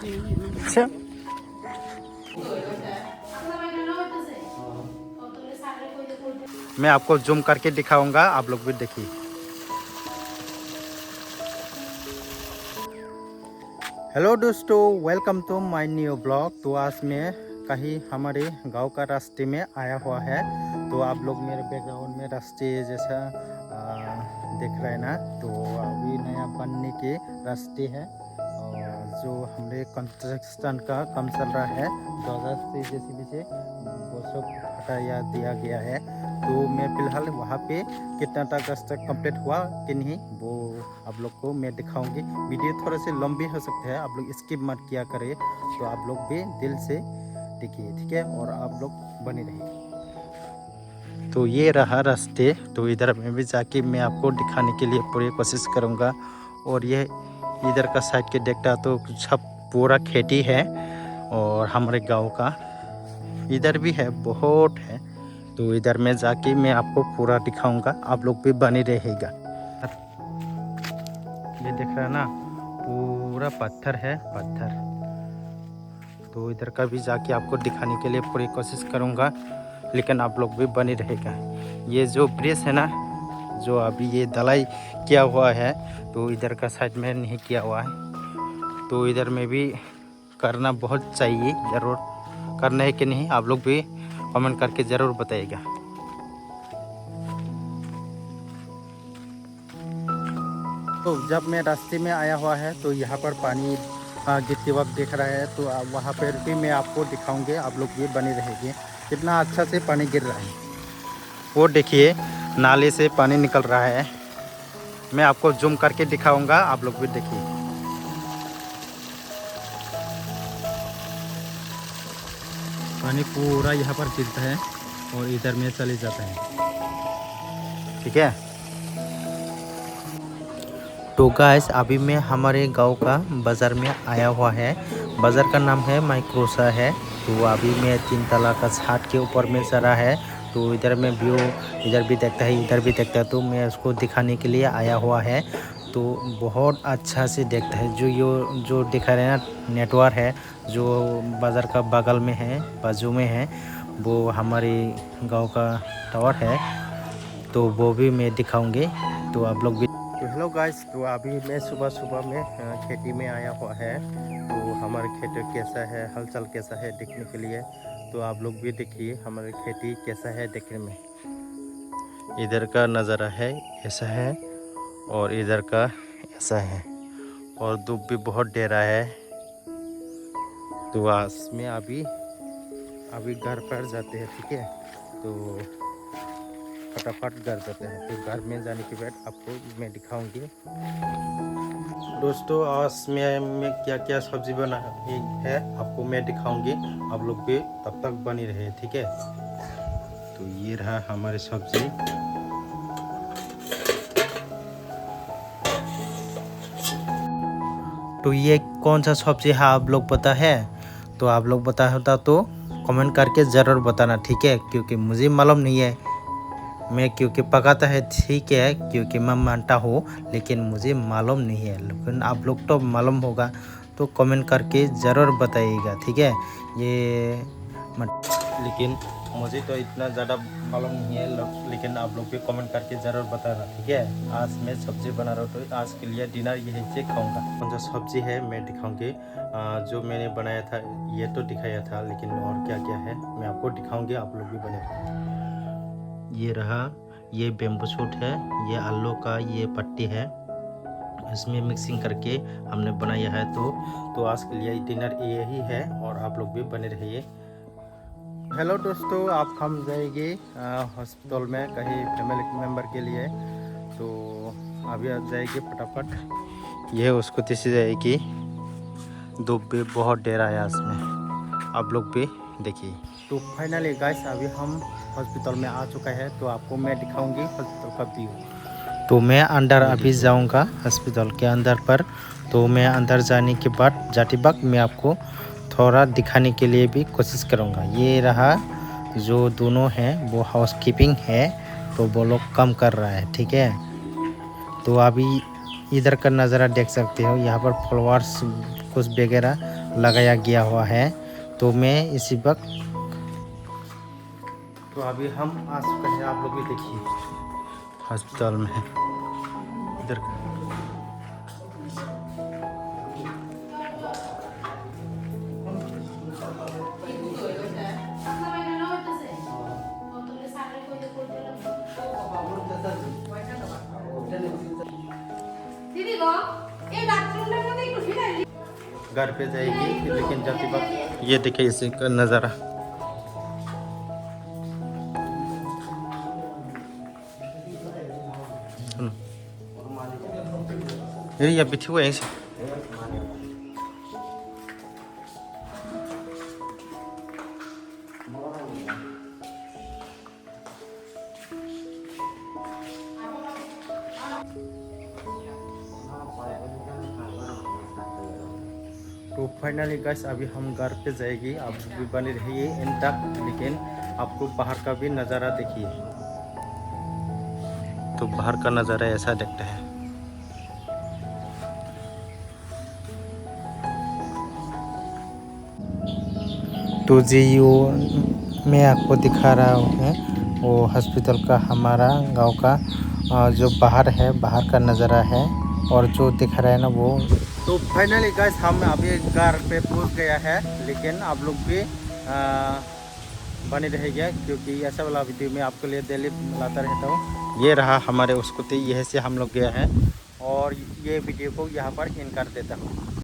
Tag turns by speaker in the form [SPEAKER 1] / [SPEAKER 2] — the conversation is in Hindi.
[SPEAKER 1] अच्छा, मैं आपको जूम करके दिखाऊंगा, आप लोग भी देखिए। हेलो दोस्तों, welcome to my new vlog. तो आज मैं कहीं हमारे गांव का रास्ते में आया हुआ है। तो आप लोग मेरे बैकग्राउंड में रास्ते जैसा देख रहे हैं ना। तो अभी नया बनने के रास्ते हैं और जो हमारे कंस्ट्रक्शन का काम चल रहा है, जेसीबी से वो सब हटाया दिया गया है। तो मैं फिलहाल वहाँ पे कितना तक रास्ता कंप्लीट हुआ कि नहीं वो आप लोग को मैं दिखाऊंगी। वीडियो थोड़ा से लंबी हो सकता है, आप लोग स्किप मत किया करें। तो आप लोग भी दिल से देखिए, ठीक है, और आप लोग बने रहिए। तो ये रहा रास्ते। तो इधर में भी जाके मैं आपको दिखाने के लिए पूरी कोशिश करूँगा। और ये इधर का साइड के देखता तो सब पूरा खेती है और हमारे गांव का इधर भी है, बहुत है। तो इधर में जाके मैं आपको पूरा दिखाऊंगा, आप लोग भी बने रहेगा। ये देख रहा है ना, पूरा पत्थर है, पत्थर। तो इधर का भी जाके आपको दिखाने के लिए पूरी कोशिश करूंगा, लेकिन आप लोग भी बने रहेगा। ये जो ब्रिज है ना, जो अभी ये ढलाई किया हुआ है, तो इधर का साइड में नहीं किया हुआ है। तो इधर में भी करना बहुत चाहिए, ज़रूर करना है कि नहीं, आप लोग भी कमेंट करके ज़रूर बताइएगा। तो जब मैं रास्ते में आया हुआ है तो यहाँ पर पानी गिरते वक्त देख रहा है। तो वहाँ पर भी मैं आपको दिखाऊंगे, आप लोग भी बने रहेंगे। कितना अच्छा से पानी गिर रहा है, वो देखिए, नाले से पानी निकल रहा है। मैं आपको जूम करके दिखाऊंगा, आप लोग भी देखिए। पानी पूरा यहाँ पर गिरता है और इधर में चले जाता है, ठीक है। तो गाइस, अभी मैं हमारे गांव का बाज़ार में आया हुआ है। बाज़ार का नाम है माइक्रोसा है। तो अभी मैं 3 तला का छत के ऊपर में चढ़ा है। तो इधर में व्यू इधर भी देखता है, इधर भी देखता है। तो मैं उसको दिखाने के लिए आया हुआ है। तो बहुत अच्छा से देखता है। जो दिखा रहे हैं ना, नेटवर्क है जो बाज़ार का बगल में है, बाजू में है, वो हमारे गाँव का टावर है। तो वो भी मैं दिखाऊँगी, तो आप लोग भी। तो हेलो गाइस, तो अभी मैं सुबह सुबह में खेती में आया हुआ है। तो हमारे खेत कैसा है, हलचल कैसा है देखने के लिए। तो आप लोग भी देखिए हमारे खेती कैसा है देखने में। इधर का नज़ारा है ऐसा है और इधर का ऐसा है, और धूप भी बहुत डेरा है। तो आज में अभी घर पर जाते हैं, ठीक है। तो फटाफट घर जाते हैं। तो घर में जाने के बाद आपको मैं दिखाऊंगी। दोस्तों, आज मैं क्या क्या सब्जी बना है आपको मैं दिखाऊंगी, आप लोग भी तब तक बनी रहे, ठीक है। तो ये रहा हमारी सब्जी। तो ये कौन सा सब्जी है आप लोग पता है? तो आप लोग पता होता तो कमेंट करके ज़रूर बताना, ठीक है, क्योंकि मुझे मालूम नहीं है। मैं क्योंकि पकाता है ठीक है, क्योंकि मैं मानता हूँ, लेकिन मुझे मालूम नहीं है। लेकिन आप लोग तो मालूम होगा, तो कमेंट करके ज़रूर बताइएगा, ठीक है। ये लेकिन मुझे तो इतना ज़्यादा मालूम नहीं है, लेकिन आप लोग भी कमेंट करके ज़रूर बताना, ठीक है। आज मैं सब्ज़ी बना रहा हूँ, तो आज के लिए डिनर यही से खाऊंगा। कौन सा सब्ज़ी है मैं दिखाऊंगी। जो मैंने बनाया था ये तो दिखाया था, लेकिन और क्या क्या है मैं आपको दिखाऊंगी, आप लोग भी बने। ये रहा, ये बेम्बू शूट है, ये आलू का ये पट्टी है, इसमें मिक्सिंग करके हमने बनाया है। तो आज के लिए डिनर यही है, और आप लोग भी बने रहिए। हेलो दोस्तों, आप हम जाएंगे हॉस्पिटल में कहीं फैमिली मेम्बर के लिए। तो अभी आ जाएगी फटाफट। ये उसको तीसरी जाएगी। धूप भी बहुत डेरा है इसमें, आप लोग भी देखिए। तो फाइनली गाइस, अभी हम हॉस्पिटल में आ चुका है। तो आपको मैं दिखाऊंगी हॉस्पिटल का व्यू। तो मैं अंदर अभी जाऊंगा हॉस्पिटल के अंदर पर। तो मैं अंदर जाने के बाद जाते वक्त मैं आपको थोड़ा दिखाने के लिए भी कोशिश करूंगा। ये रहा, जो दोनों हैं वो हाउसकीपिंग है, तो वो लोग काम कर रहा है, ठीक है। तो अभी इधर का नज़ारा देख सकते हो, यहाँ पर फ्लावर्स कुछ वगैरह लगाया गया हुआ है। तो मैं इसी वक्त तो अभी हम आ चुके हैं, आप लोग भी देखिए अस्पताल में है इधर का। घर पे जाएगी लेकिन जाते वक्त ये देखिए इसी का नज़ारा। ये बिठी हुआ है ऐसे। तो फाइनली गाइस अभी हम घर पे जाएगी। आप भी बने रहिए इन तक, लेकिन आपको बाहर का भी नज़ारा देखिए। तो बाहर का नज़ारा ऐसा दिखता है। तो जो मैं आपको दिखा रहा हूँ वो हॉस्पिटल का हमारा गांव का जो बाहर है, बाहर का नज़ारा है। और जो दिख रहा है ना वो। तो फाइनली गाइस हम अभी घर पे पहुंच गया है, लेकिन आप लोग भी बने रहेगा क्योंकि ऐसा वाला वीडियो मैं आपके लिए डेली लाता रहता हूँ। ये रहा हमारे स्कूटी, यह से हम लोग गया है और ये वीडियो को यहाँ पर एंड कर देता हूँ।